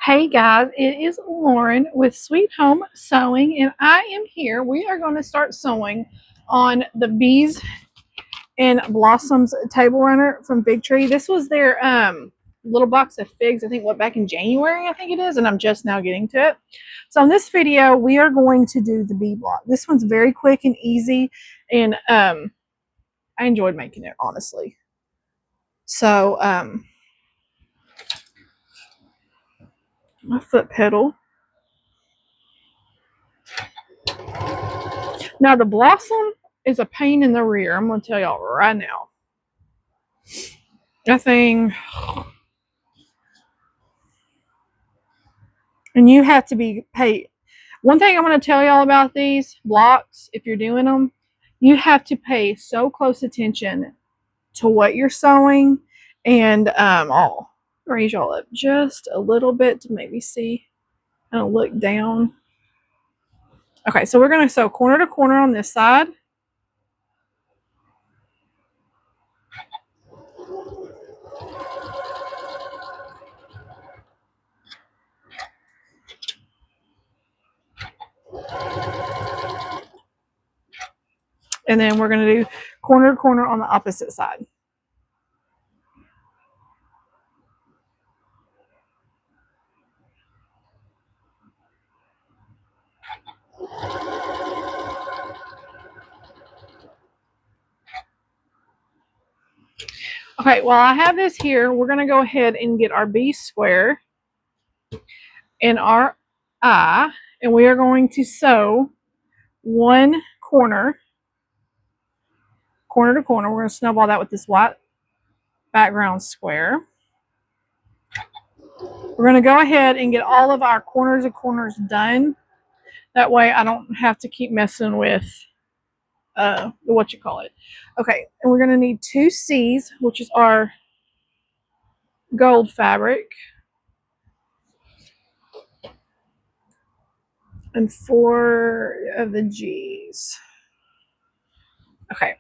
Hey guys, it is Lauren with Sweet Home Sewing, and I am here. We are going to start sewing on the Bees and Blossoms table runner from Big Tree. This was their little box of figs, I think, back in January, I think it is, and I'm just now getting to it. So in this video, we are going to do the bee block. This one's very quick and easy, and I enjoyed making it, honestly. So, my foot pedal. Now the blossom is a pain in the rear. I'm going to tell y'all right now. That thing, and you have to be paid. One thing I'm going to tell y'all about these blocks, if you're doing them, you have to pay so close attention to what you're sewing. And I'll raise y'all up just a little bit to maybe see and look down. Okay, so we're going to sew corner to corner on this side. And then we're going to do corner to corner on the opposite side. Okay, well, I have this here. We're going to go ahead and get our B square and our I, and we are going to sew one corner to corner. We're going to snowball that with this white background square. We're going to go ahead and get all of our corners done. That way I don't have to keep messing with what you call it. Okay, and we're going to need 2 C's, which is our gold fabric, and 4 of the G's. Okay.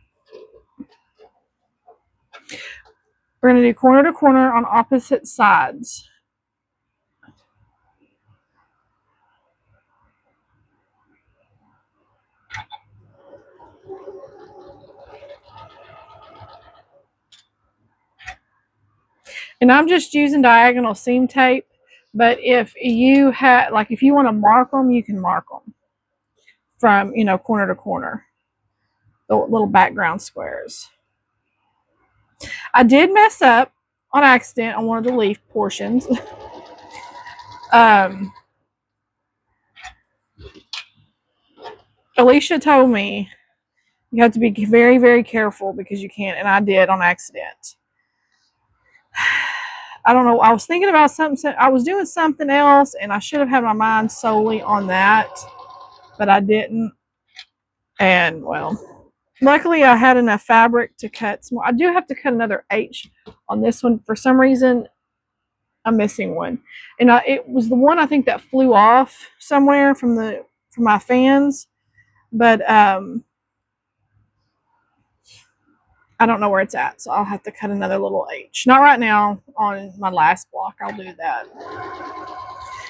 We're going to do corner to corner on opposite sides. And I'm just using diagonal seam tape, but if you have, like, if you want to mark them, you can mark them from, corner to corner, the little background squares. I did mess up on accident on one of the leaf portions. Alicia told me you have to be very, very careful because you can't, and I did on accident. I don't know. I was thinking about something. I was doing something else, and I should have had my mind solely on that, but I didn't. And, well, luckily I had enough fabric to cut some more. I do have to cut another H on this one. For some reason, I'm missing one. And it was the one I think that flew off somewhere from my fans. But I don't know where it's at, so I'll have to cut another little H. Not right now on my last block. I'll do that.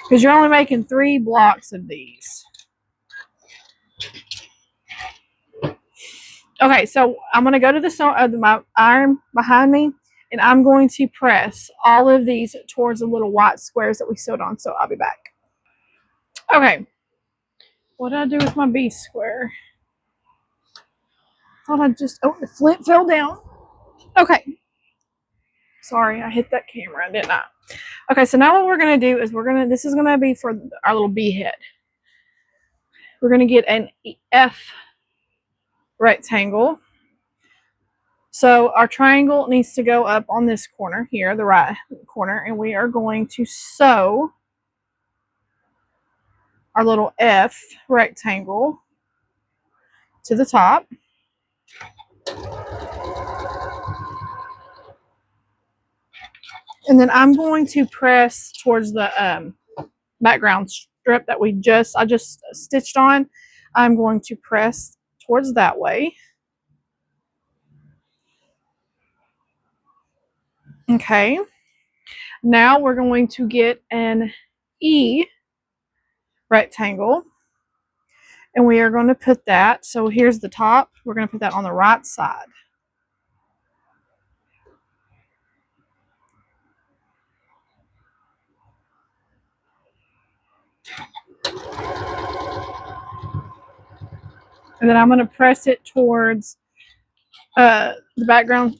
Because you're only making 3 blocks of these. Okay, so I'm going to go to my iron behind me, and I'm going to press all of these towards the little white squares that we sewed on, so I'll be back. Okay, what did I do with my B square? Thought I just, the flint fell down. Okay. Sorry, I hit that camera, didn't I? Okay, so now what we're going to do is this is going to be for our little bee head. We're going to get an F rectangle. So our triangle needs to go up on this corner here, the right corner, and we are going to sew our little F rectangle to the top. And then I'm going to press towards the background strip that I just stitched on. I'm going to press towards that way. Okay. Now we're going to get an E rectangle. And we are going to put that, so here's the top. We're going to put that on the right side. And then I'm going to press it towards the background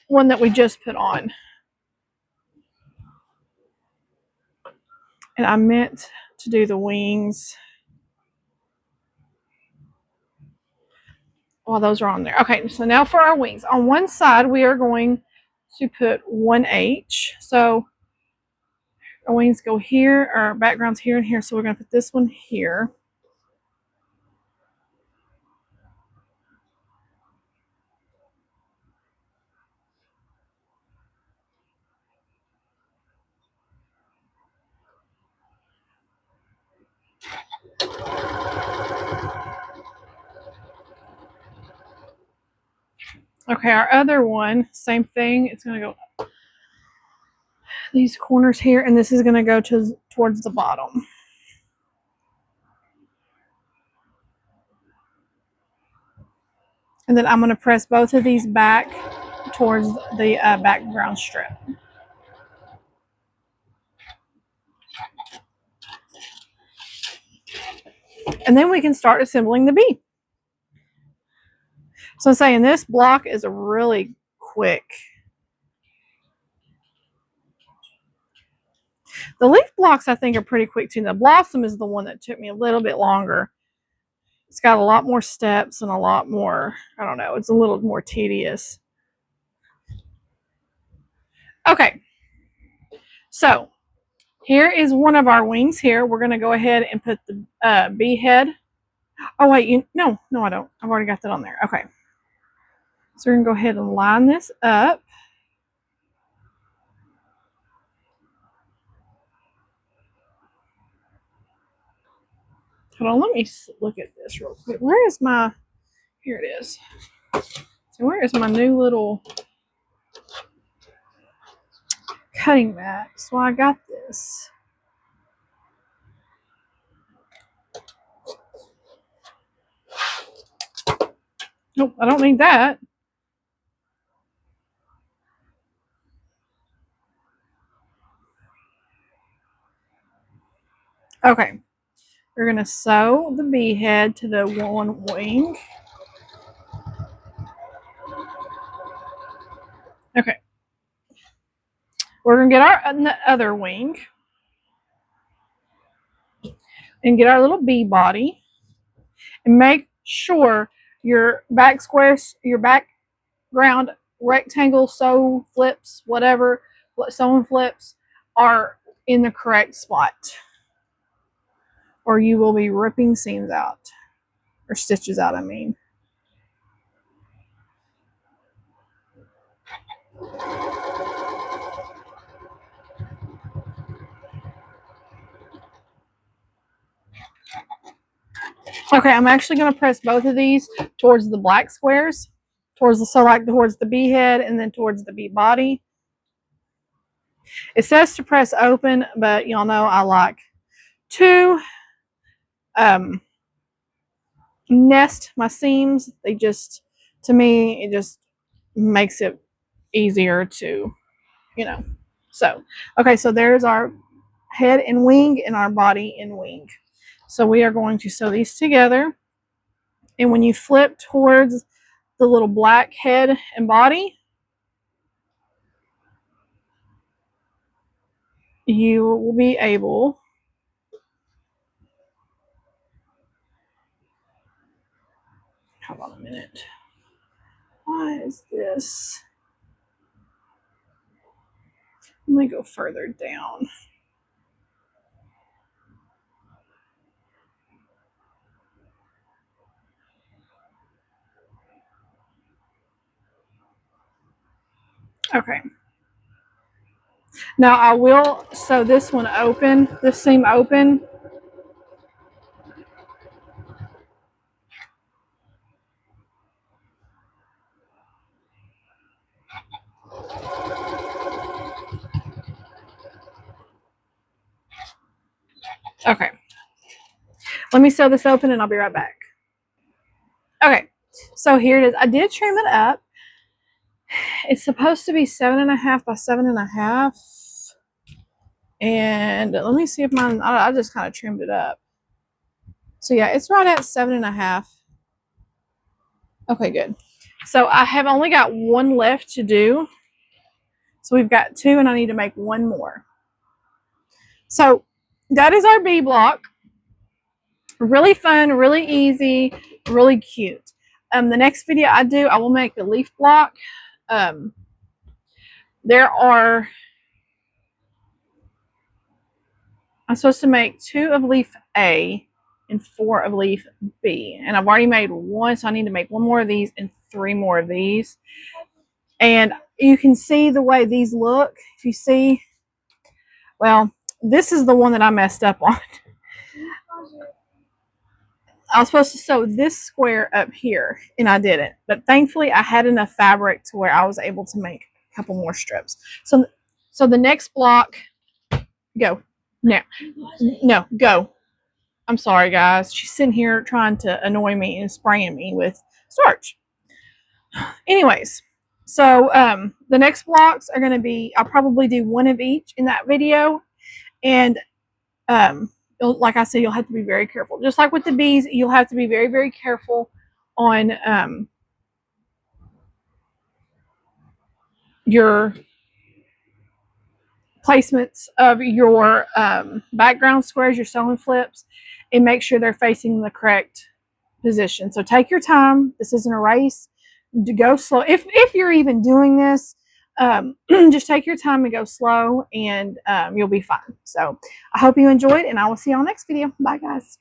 one that we just put on. And I meant to do the wings while those are on there. Okay, so now for our wings. On one side, we are going to put 1H. So our wings go here, our background's here and here. So we're going to put this one here. Okay, our other one, same thing. It's going to go these corners here, and this is going to go towards the bottom. And then I'm going to press both of these back towards the background strip. And then we can start assembling the bee. So I'm saying this block is really quick. The leaf blocks I think are pretty quick too. The blossom is the one that took me a little bit longer. It's got a lot more steps and a lot more, I don't know, it's a little more tedious. Okay, so here is one of our wings here. We're going to go ahead and put the bee head. Oh, wait, no, I don't. I've already got that on there. Okay. So we're going to go ahead and line this up. Hold on, let me look at this real quick. Where is my, here it is. So where is my new little cutting mat? So I got this. Nope, I don't need that. Okay, we're going to sew the bee head to the one wing. Okay. We're going to get our other wing and get our little bee body and make sure your back squares, your background rectangle sew flips, whatever, sewing flips are in the correct spot, or you will be ripping seams out, or stitches out, I mean. Okay, I'm actually going to press both of these towards the black squares, towards the bee head and then towards the bee body. It says to press open, but y'all know I like to nest my seams. They just, to me, it just makes it easier to, So, okay, so there's our head and wing and our body and wing. So we are going to sew these together. And when you flip towards the little black head and body, you will be able hold on a minute. Why is this? Let me go further down. Okay. Now I will sew this one open, this seam open. Okay. Let me sew this open and I'll be right back. Okay. So here it is. I did trim it up. It's supposed to be 7.5 by 7.5. And let me see if mine, I just kind of trimmed it up. So yeah, it's right at 7.5. Okay, good. So I have only got one left to do. So we've got 2 and I need to make 1 more. So that is our bee block. Really fun, really easy, really cute. The next video I do, I will make the leaf block. There are, I'm supposed to make 2 of leaf A and 4 of leaf B. And I've already made 1, so I need to make 1 more of these and 3 more of these. And you can see the way these look. If you see, well, this is the one that I messed up on. I was supposed to sew this square up here, and I didn't. But thankfully, I had enough fabric to where I was able to make a couple more strips. So the next block, go. Now, no, go. I'm sorry, guys. She's sitting here trying to annoy me and spraying me with starch. Anyways, so the next blocks are going to be, I'll probably do 1 of each in that video. And like I said, you'll have to be very careful. Just like with the bees, you'll have to be very, very careful on your placements of your background squares, your sewing flips, and make sure they're facing the correct position. So take your time. This isn't a race. To go slow. If you're even doing this, just take your time and go slow, and you'll be fine. So I hope you enjoyed, and I will see y'all next video. Bye, guys.